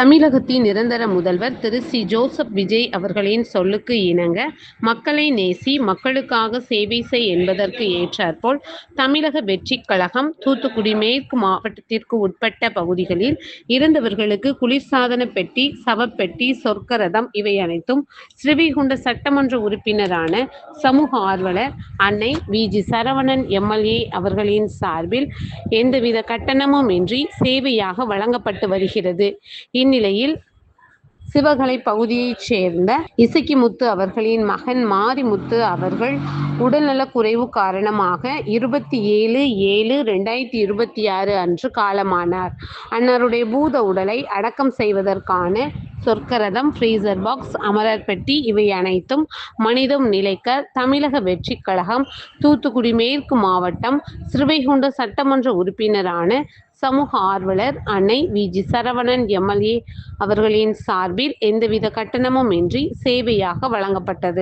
தமிழகத்தின் நிரந்தர முதல்வர் திரு சி. ஜோசப் விஜய் அவர்களின் சொல்லுக்கு இணங்க, மக்களை நேசி, மக்களுக்காக சேவை செய் என்பதற்கு ஏற்றாற்போல், தமிழக வெற்றிக் கழகம் தூத்துக்குடி மேற்கு மாவட்டத்திற்கு உட்பட்ட பகுதிகளில் இறந்தவர்களுக்கு குளிர்சாதன பெட்டி, சவப்பெட்டி, சொர்க்க ரதம் இவை அனைத்தும் ஸ்ரீவைகுண்டம் சட்டமன்ற உறுப்பினரான சமூக ஆர்வலர் அன்னை வி. ஜி. சரவணன் எம்.எல்.ஏ. அவர்களின் சார்பில் எந்தவித கட்டணமும் இன்றி சேவையாக வழங்கப்பட்டு வருகிறது. இந்நிலையில், சிவகளை பகுதியைச் சேர்ந்த இசக்கிமுத்து அவர்களின் மகன் மாரிமுத்து அவர்கள் உடல்நலக்குறைவு காரணமாக 27/7/2026 அன்று காலமானார். அன்னாருடைய பூத உடலை அடக்கம் செய்வதற்கான சொர்க்க ரதம், ஃப்ரீசர் பாக்ஸ், அமரர் பெட்டி இவை அனைத்தும் மனிதம் நிலைக்க தமிழக வெற்றிக் கழகம் தூத்துக்குடி மேற்கு மாவட்டம் ஸ்ரீவைகுண்டம் சட்டமன்ற உறுப்பினரான சமூக ஆர்வலர் அன்னை வி. ஜி. சரவணன் எம்.எல்.ஏ. அவர்களின் சார்பில் எந்தவித கட்டணமும் இன்றி சேவையாக வழங்கப்பட்டது.